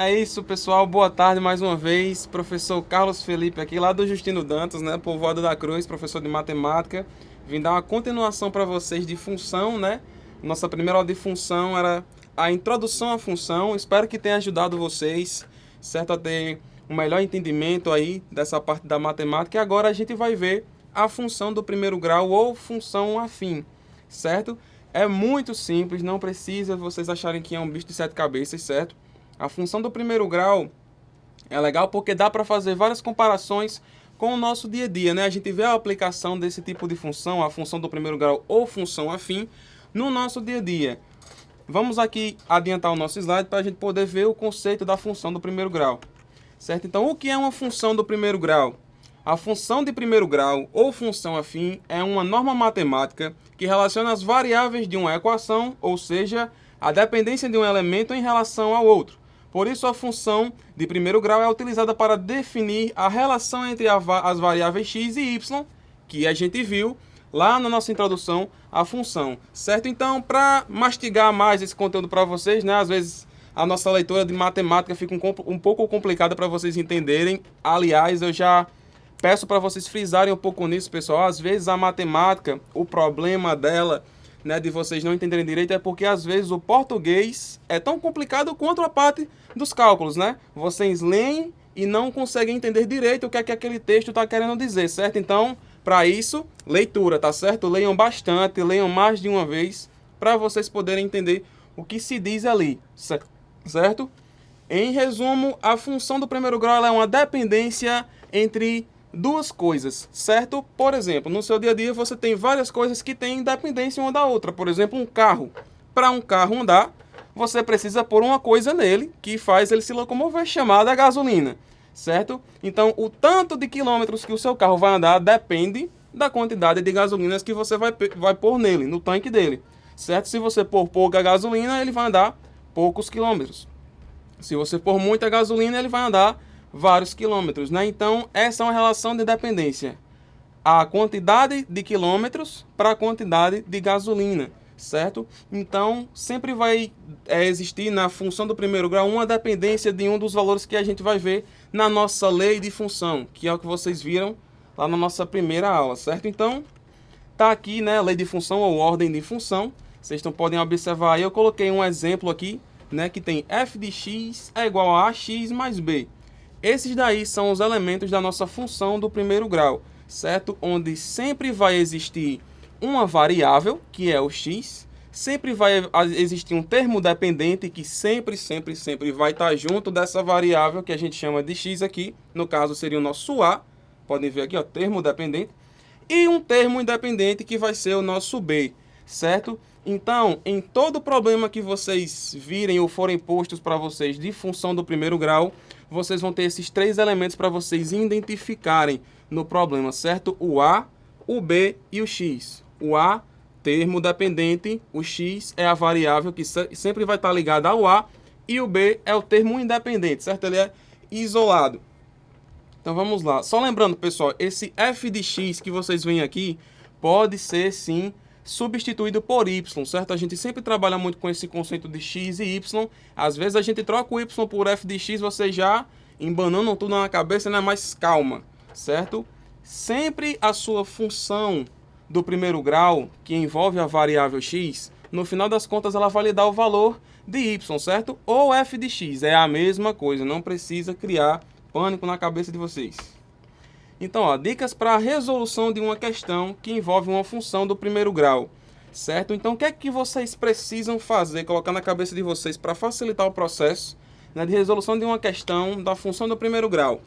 É isso, pessoal. Boa tarde mais uma vez. Professor Carlos Felipe aqui, lá do Justino Dantas, né? Povoado da Cruz, professor de matemática. Vim dar uma continuação para vocês de função, né? Nossa primeira aula de função era a introdução à função. Espero que tenha ajudado vocês, certo? A ter um melhor entendimento aí dessa parte da matemática. E agora a gente vai ver a função do primeiro grau ou função afim, certo? É muito simples, não precisa vocês acharem que é um bicho de sete cabeças, certo? A função do primeiro grau é legal porque dá para fazer várias comparações com o nosso dia a dia, né? A gente vê a aplicação desse tipo de função, a função do primeiro grau ou função afim, no nosso dia a dia. Vamos aqui adiantar o nosso slide para a gente poder ver o conceito da função do primeiro grau, certo? Então, o que é uma função do primeiro grau? A função de primeiro grau ou função afim é uma norma matemática que relaciona as variáveis de uma equação, ou seja, a dependência de um elemento em relação ao outro. Por isso, a função de primeiro grau é utilizada para definir a relação entre as variáveis x e y, que a gente viu lá na nossa introdução à função, certo? Então, para mastigar mais esse conteúdo para vocês, né? Às vezes a nossa leitura de matemática fica um pouco complicada para vocês entenderem. Aliás, eu já peço para vocês frisarem um pouco nisso, pessoal. Às vezes a matemática, o problema dela, né, de vocês não entenderem direito, é porque às vezes o português é tão complicado quanto a parte dos cálculos, né? Vocês leem e não conseguem entender direito o que é que aquele texto está querendo dizer, certo? Então, para isso, leitura, tá certo? Leiam bastante, leiam mais de uma vez, para vocês poderem entender o que se diz ali, certo? Em resumo, a função do primeiro grau é uma dependência entre duas coisas, certo? Por exemplo, no seu dia a dia você tem várias coisas que têm dependência uma da outra. Por exemplo, um carro. Para um carro andar, você precisa pôr uma coisa nele que faz ele se locomover, chamada gasolina, certo? Então, o tanto de quilômetros que o seu carro vai andar depende da quantidade de gasolinas que você vai pôr nele, no tanque dele, certo? Se você pôr pouca gasolina, ele vai andar poucos quilômetros. Se você pôr muita gasolina, ele vai andar vários quilômetros, né? Então, essa é uma relação de dependência. A quantidade de quilômetros para a quantidade de gasolina, certo? Então, sempre vai existir na função do primeiro grau uma dependência de um dos valores que a gente vai ver na nossa lei de função, que é o que vocês viram lá na nossa primeira aula, certo? Então, tá aqui, né, lei de função ou ordem de função. Vocês podem observar aí, eu coloquei um exemplo aqui, né, que tem f de x é igual a ax mais b. Esses daí são os elementos da nossa função do primeiro grau, certo? Onde sempre vai existir uma variável, que é o x, sempre vai existir um termo dependente que sempre vai estar junto dessa variável que a gente chama de x aqui, no caso seria o nosso a, podem ver aqui, ó, termo dependente, e um termo independente que vai ser o nosso b, certo? Então, em todo problema que vocês virem ou forem postos para vocês de função do primeiro grau, vocês vão ter esses três elementos para vocês identificarem no problema, certo? O A, o B e o X. O A, termo dependente, o X é a variável que sempre vai estar ligada ao A, e o B é o termo independente, certo? Ele é isolado. Então vamos lá. Só lembrando, pessoal, esse f de x que vocês veem aqui pode ser, sim, substituído por y, certo? A gente sempre trabalha muito com esse conceito de x e y. Às vezes a gente troca o y por f de x, vocês já embanando tudo na cabeça, né? Mas calma, certo? Sempre a sua função do primeiro grau, que envolve a variável x, no final das contas ela vai lhe dar o valor de y, certo? Ou f de x, é a mesma coisa, não precisa criar pânico na cabeça de vocês. Então, ó, dicas para a resolução de uma questão que envolve uma função do primeiro grau, certo? Então, o que é que vocês precisam fazer, colocar na cabeça de vocês para facilitar o processo, né, de resolução de uma questão da função do primeiro grau?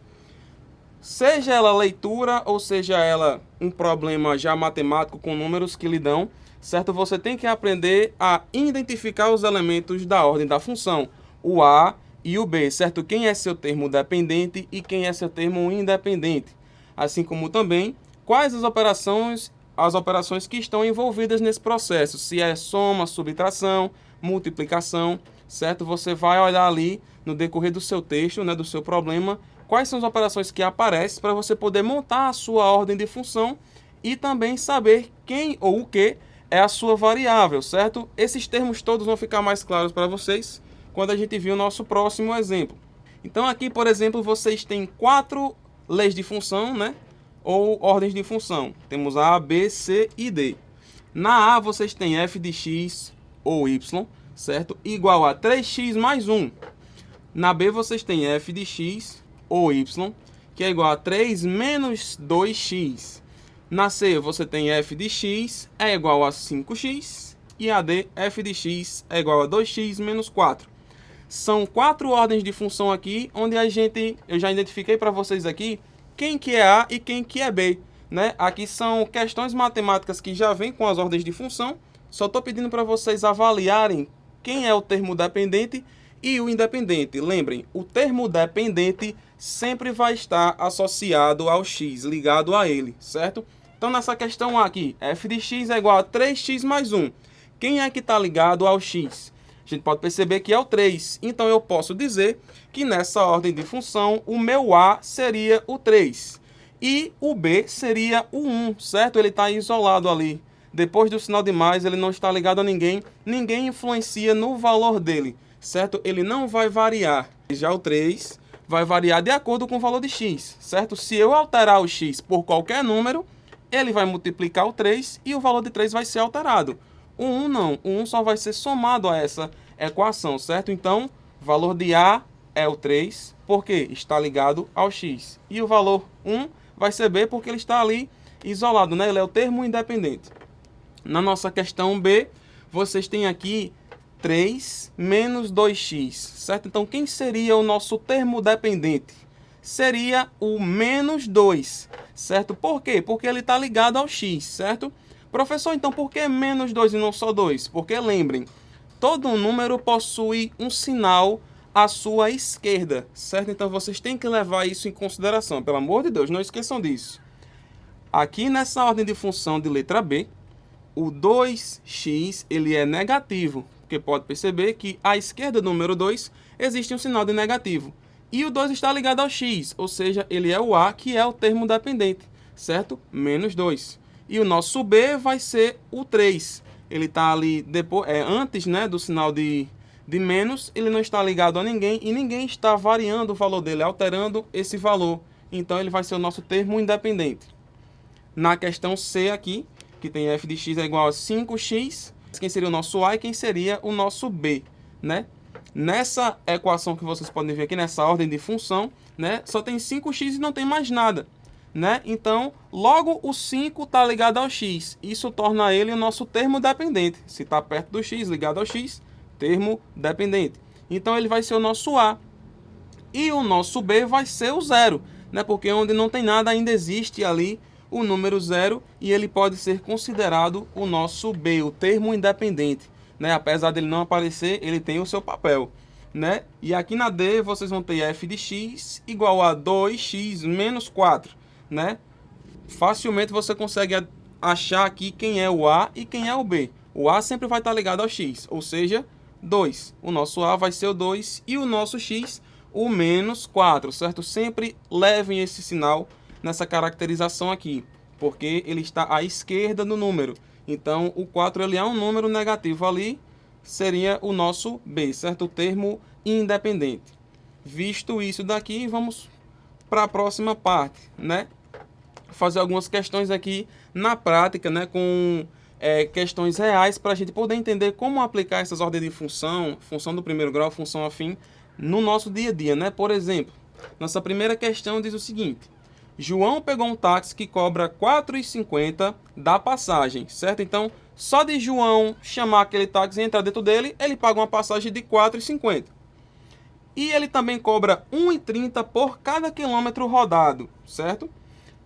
Seja ela leitura ou seja ela um problema já matemático com números que lhe dão, certo? Você tem que aprender a identificar os elementos da ordem da função, o A e o B, certo? Quem é seu termo dependente e quem é seu termo independente. Assim como também quais as operações que estão envolvidas nesse processo, se é soma, subtração, multiplicação, certo? Você vai olhar ali no decorrer do seu texto, né, do seu problema, quais são as operações que aparecem para você poder montar a sua ordem de função e também saber quem ou o que é a sua variável, certo? Esses termos todos vão ficar mais claros para vocês quando a gente vir o nosso próximo exemplo. Então aqui, por exemplo, vocês têm 4 leis de função, né? Ou ordens de função. Temos A, B, C e D. Na A vocês têm f de x ou y, certo? Igual a 3x mais 1. Na B vocês têm f de x ou y, que é igual a 3 menos 2x. Na C você tem f de x é igual a 5x. E a D, f de x é igual a 2x menos 4. São 4 ordens de função aqui, onde eu já identifiquei para vocês aqui quem que é A e quem que é B, né? Aqui são questões matemáticas que já vêm com as ordens de função. Só estou pedindo para vocês avaliarem quem é o termo dependente e o independente. Lembrem, o termo dependente sempre vai estar associado ao x, ligado a ele, certo? Então, nessa questão aqui, f de x é igual a 3x mais 1. Quem é que está ligado ao x? A gente pode perceber que é o 3. Então, eu posso dizer que nessa ordem de função, o meu A seria o 3. E o B seria o 1, certo? Ele está isolado ali. Depois do sinal de mais, ele não está ligado a ninguém. Ninguém influencia no valor dele, certo? Ele não vai variar. Já o 3 vai variar de acordo com o valor de x, certo? Se eu alterar o x por qualquer número, ele vai multiplicar o 3 e o valor de 3 vai ser alterado. O 1 não, o 1 só vai ser somado a essa equação, certo? Então, o valor de A é o 3, porque está ligado ao x. E o valor 1 vai ser B, porque ele está ali isolado, né? Ele é o termo independente. Na nossa questão B, vocês têm aqui 3 menos 2x, certo? Então, quem seria o nosso termo dependente? Seria o menos 2, certo? Por quê? Porque ele está ligado ao x, certo? Professor, então por que menos 2 e não só 2? Porque lembrem, todo número possui um sinal à sua esquerda, certo? Então vocês têm que levar isso em consideração, pelo amor de Deus, não esqueçam disso. Aqui nessa ordem de função de letra B, o 2x ele é negativo, porque pode perceber que à esquerda do número 2 existe um sinal de negativo. E o 2 está ligado ao x, ou seja, ele é o A, que é o termo dependente, certo? Menos 2. E o nosso B vai ser o 3. Ele está ali depois, antes, né, do sinal de menos, ele não está ligado a ninguém e ninguém está variando o valor dele, alterando esse valor. Então, ele vai ser o nosso termo independente. Na questão C aqui, que tem f de x é igual a 5x, quem seria o nosso A e quem seria o nosso B, né? Nessa equação que vocês podem ver aqui, nessa ordem de função, né, só tem 5x e não tem mais nada, né? Então, logo o 5 está ligado ao x. Isso torna ele o nosso termo dependente. Se está perto do x, ligado ao x, termo dependente. Então, ele vai ser o nosso A. E o nosso B vai ser o 0, né? Porque onde não tem nada ainda existe ali o número 0 e ele pode ser considerado o nosso B, o termo independente, né? Apesar dele não aparecer, ele tem o seu papel, né? E aqui na D vocês vão ter f de x igual a 2x menos 4, né? Facilmente você consegue achar aqui quem é o A e quem é o B. O A sempre vai estar ligado ao x, ou seja, 2. O nosso A vai ser o 2 e o nosso x o menos 4, certo? Sempre levem esse sinal nessa caracterização aqui, porque ele está à esquerda do número. Então, o 4 ele é um número negativo ali, seria o nosso B, certo? O termo independente. Visto isso daqui, vamos para a próxima parte, né? Fazer algumas questões aqui na prática, né? Com questões reais para a gente poder entender como aplicar essas ordens de função, função do primeiro grau, função afim, no nosso dia a dia, né? Por exemplo, nossa primeira questão diz o seguinte: João pegou um táxi que cobra R$ 4,50 da passagem, certo? Então, só de João chamar aquele táxi e entrar dentro dele, ele paga uma passagem de R$ 4,50. E ele também cobra R$ 1,30 por cada quilômetro rodado, certo?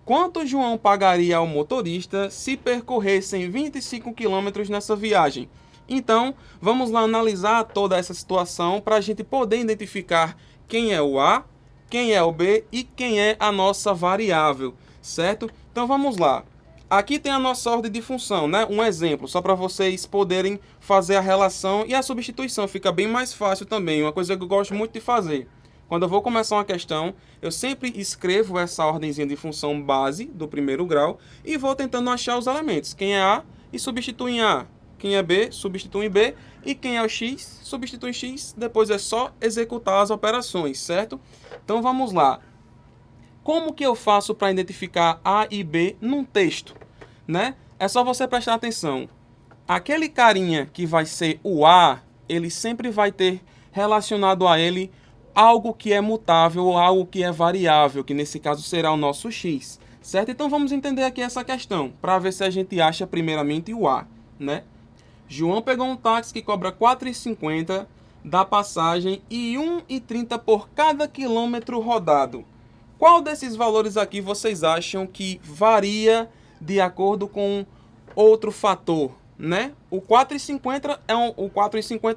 Quanto João pagaria ao motorista se percorressem 25 quilômetros nessa viagem? Então, vamos lá analisar toda essa situação para a gente poder identificar quem é o A, quem é o B e quem é a nossa variável, certo? Então vamos lá. Aqui tem a nossa ordem de função, né? Um exemplo, só para vocês poderem fazer a relação e a substituição. Fica bem mais fácil também, uma coisa que eu gosto muito de fazer. Quando eu vou começar uma questão, eu sempre escrevo essa ordenzinha de função base do primeiro grau e vou tentando achar os elementos. Quem é A e substituo em A. Quem é B, substitui em B. E quem é o X, substitui em X. Depois é só executar as operações, certo? Então vamos lá. Como que eu faço para identificar A e B num texto, né? É só você prestar atenção. Aquele carinha que vai ser o A, ele sempre vai ter relacionado a ele algo que é mutável ou algo que é variável, que nesse caso será o nosso X, certo? Então vamos entender aqui essa questão, para ver se a gente acha primeiramente o A, né? João pegou um táxi que cobra R$ 4,50 da passagem e R$ 1,30 por cada quilômetro rodado. Qual desses valores aqui vocês acham que varia de acordo com outro fator, né? O 4,50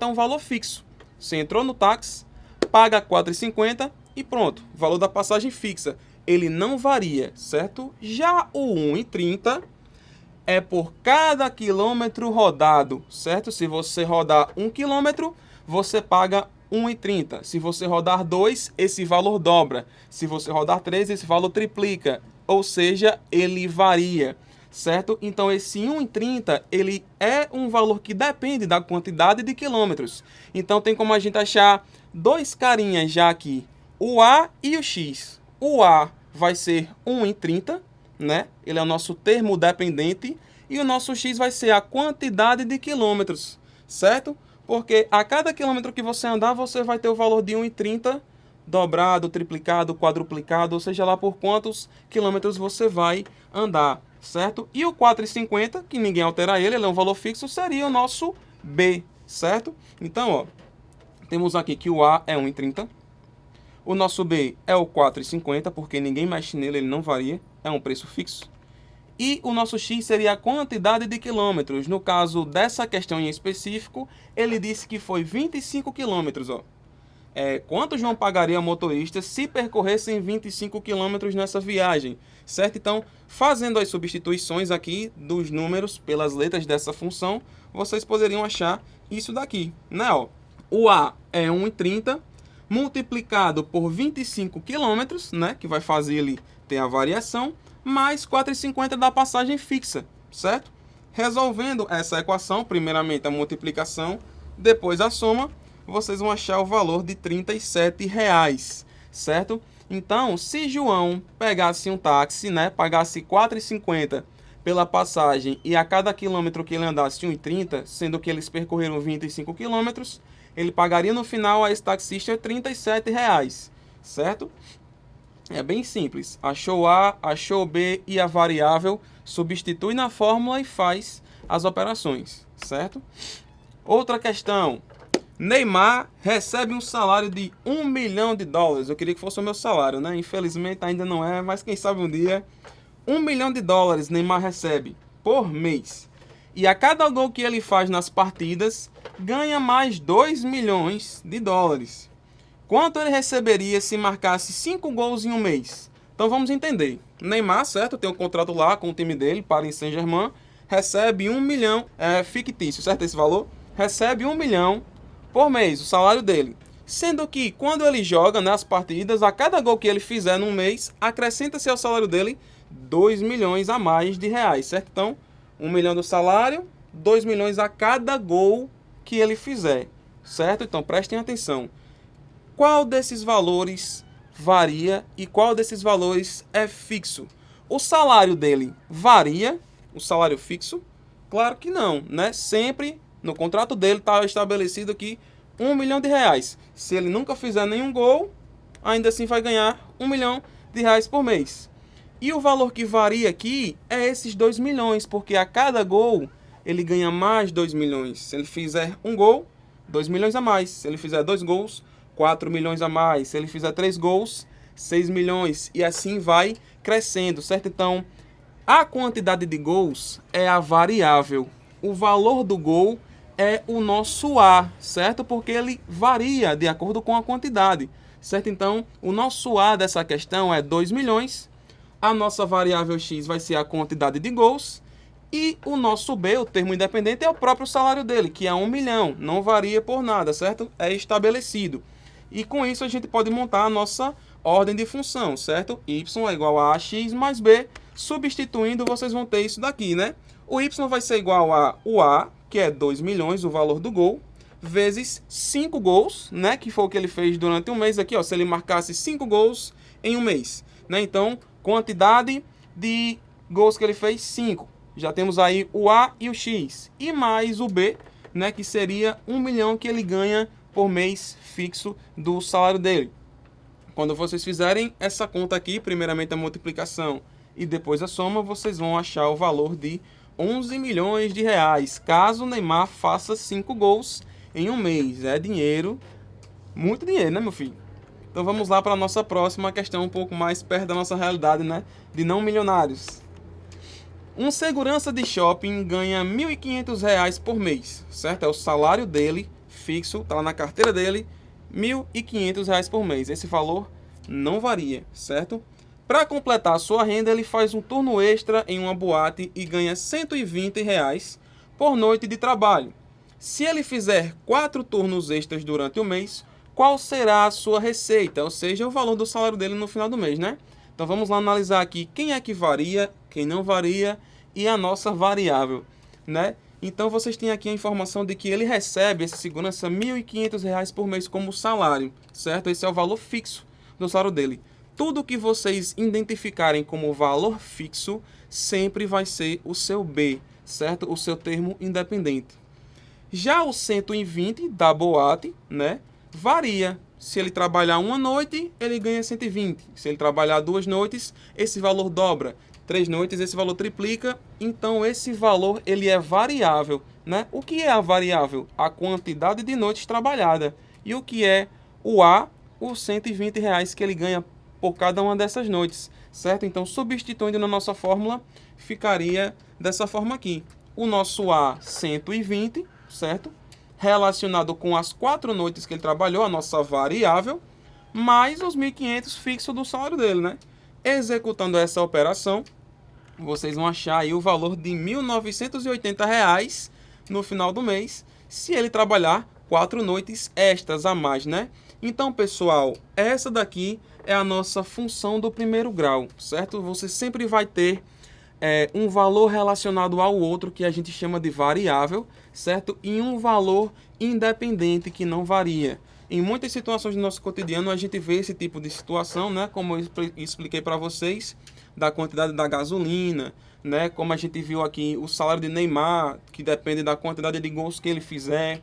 é um valor fixo. Você entrou no táxi, paga 4,50 e pronto, valor da passagem fixa. Ele não varia, certo? Já o 1,30 é por cada quilômetro rodado, certo? Se você rodar 1 quilômetro, você paga 1,30. Se você rodar 2, esse valor dobra. Se você rodar 3, esse valor triplica. Ou seja, ele varia, certo? Então esse 1,30, ele é um valor que depende da quantidade de quilômetros. Então tem como a gente achar dois carinhas já aqui, o A e o X. O A vai ser 1,30, né? Ele é o nosso termo dependente. E o nosso X vai ser a quantidade de quilômetros, certo? Porque a cada quilômetro que você andar, você vai ter o valor de 1,30 dobrado, triplicado, quadruplicado, ou seja lá por quantos quilômetros você vai andar, certo? E o 4,50, que ninguém altera ele é um valor fixo, seria o nosso B, certo? Então, ó, temos aqui que o A é 1,30. O nosso B é o 4,50, porque ninguém mexe nele, ele não varia, é um preço fixo. E o nosso X seria a quantidade de quilômetros. No caso dessa questão em específico, ele disse que foi 25 quilômetros. Quanto João pagaria ao motorista se percorressem 25 quilômetros nessa viagem? Certo? Então, fazendo as substituições aqui dos números pelas letras dessa função, vocês poderiam achar isso daqui, né? Ó, o A é 1,30 multiplicado por 25 quilômetros, né? Que vai fazer ele ter a variação, mais 4,50 da passagem fixa, certo? Resolvendo essa equação, primeiramente a multiplicação, depois a soma, vocês vão achar o valor de R$ 37,00, certo? Então, se João pegasse um táxi, né, pagasse R$ 4,50 pela passagem e a cada quilômetro que ele andasse 1,30, sendo que eles percorreram 25 quilômetros, ele pagaria no final a esse taxista R$ 37,00, certo? É bem simples. Achou A, achou B e a variável, substitui na fórmula e faz as operações, certo? Outra questão. Neymar recebe um salário de $1 milhão. Eu queria que fosse o meu salário, né? Infelizmente ainda não é, mas quem sabe um dia. $1 milhão Neymar recebe por mês. E a cada gol que ele faz nas partidas, ganha mais $2 milhões. Quanto ele receberia se marcasse 5 gols em um mês? Então vamos entender. Neymar, certo? Tem um contrato lá com o time dele, Paris Saint-Germain, recebe 1 milhão, fictício, certo? Esse valor? Recebe 1 milhão por mês, o salário dele. Sendo que quando ele joga nas partidas, a cada gol que ele fizer num mês, acrescenta-se ao salário dele 2 milhões a mais de reais, certo? Então, 1 milhão do salário, 2 milhões a cada gol que ele fizer, certo? Então prestem atenção. Qual desses valores varia e qual desses valores é fixo? O salário dele varia, o salário fixo? Claro que não, né? Sempre no contrato dele está estabelecido aqui R$ 1 milhão. Se ele nunca fizer nenhum gol, ainda assim vai ganhar R$ 1 milhão por mês. E o valor que varia aqui é esses 2 milhões, porque a cada gol ele ganha mais 2 milhões. Se ele fizer um gol, 2 milhões a mais. Se ele fizer 2 gols, 4 milhões a mais. Se ele fizer 3 gols, 6 milhões. E assim vai crescendo, certo? Então, a quantidade de gols é a variável. O valor do gol é o nosso A, certo? Porque ele varia de acordo com a quantidade, certo? Então, o nosso A dessa questão é 2 milhões. A nossa variável X vai ser a quantidade de gols. E o nosso B, o termo independente, é o próprio salário dele, que é 1 milhão. Não varia por nada, certo? É estabelecido. E com isso a gente pode montar a nossa ordem de função, certo? Y é igual a AX mais B. Substituindo, vocês vão ter isso daqui, né? O Y vai ser igual a o A, que é 2 milhões o valor do gol, vezes 5 gols, né, que foi o que ele fez durante um mês aqui, ó, se ele marcasse 5 gols em um mês, né? Então, quantidade de gols que ele fez, 5. Já temos aí o A e o X, e mais o B, né, que seria 1 milhão que ele ganha por mês fixo do salário dele. Quando vocês fizerem essa conta aqui, primeiramente a multiplicação e depois a soma, vocês vão achar o valor de 11 milhões de reais, caso o Neymar faça 5 gols em um mês. É dinheiro, muito dinheiro, né, meu filho? Então vamos lá para a nossa próxima questão, um pouco mais perto da nossa realidade, né, de não milionários. Um segurança de shopping ganha R$ 1.500 por mês, certo? É o salário dele, fixo, tá lá na carteira dele, R$ 1.500 por mês. Esse valor não varia, certo? Para completar a sua renda, ele faz um turno extra em uma boate e ganha R$ 120 por noite de trabalho. Se ele fizer 4 turnos extras durante o mês, qual será a sua receita? Ou seja, o valor do salário dele no final do mês, né? Então vamos lá analisar aqui quem é que varia, quem não varia e a nossa variável, né? Então vocês têm aqui a informação de que ele recebe esse segurança R$ 1.500 por mês como salário, certo? Esse é o valor fixo do salário dele. Tudo que vocês identificarem como valor fixo sempre vai ser o seu B, certo? O seu termo independente. Já o 120 da boate, né, varia. Se ele trabalhar uma noite, ele ganha 120. Se ele trabalhar 2 noites, esse valor dobra. 3 noites, esse valor triplica. Então, esse valor ele é variável, né? O que é a variável? A quantidade de noites trabalhada. E o que é o A? Os R$ 120 que ele ganha por cada uma dessas noites, certo? Então, substituindo na nossa fórmula, ficaria dessa forma aqui. O nosso A, 120, certo? Relacionado com as 4 noites que ele trabalhou, a nossa variável, mais os 1.500 fixo do salário dele, né? Executando essa operação, vocês vão achar aí o valor de R$ 1.980 no final do mês, se ele trabalhar 4 noites extras a mais, né? Então, pessoal, essa daqui é a nossa função do primeiro grau, certo? Você sempre vai ter um valor relacionado ao outro, que a gente chama de variável, certo? E um valor independente, que não varia. Em muitas situações do nosso cotidiano, a gente vê esse tipo de situação, né? Como eu expliquei para vocês, da quantidade da gasolina, né? Como a gente viu aqui, o salário de Neymar, que depende da quantidade de gols que ele fizer.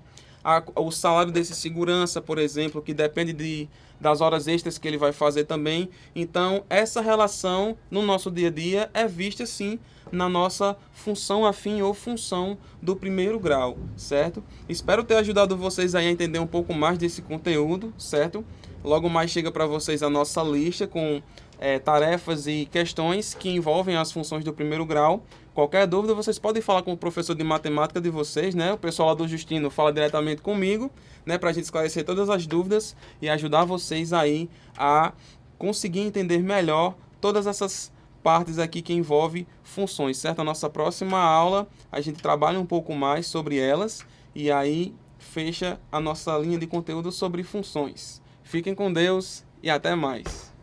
O salário desse segurança, por exemplo, que depende das horas extras que ele vai fazer também. Então, essa relação no nosso dia a dia é vista, sim, na nossa função afim ou função do primeiro grau, certo? Espero ter ajudado vocês aí a entender um pouco mais desse conteúdo, certo? Logo mais chega para vocês a nossa lista com tarefas e questões que envolvem as funções do primeiro grau. Qualquer dúvida, vocês podem falar com o professor de matemática de vocês, né? O pessoal lá do Justino fala diretamente comigo, né? Para a gente esclarecer todas as dúvidas e ajudar vocês aí a conseguir entender melhor todas essas partes aqui que envolvem funções, certo? A nossa próxima aula, a gente trabalha um pouco mais sobre elas e aí fecha a nossa linha de conteúdo sobre funções. Fiquem com Deus e até mais.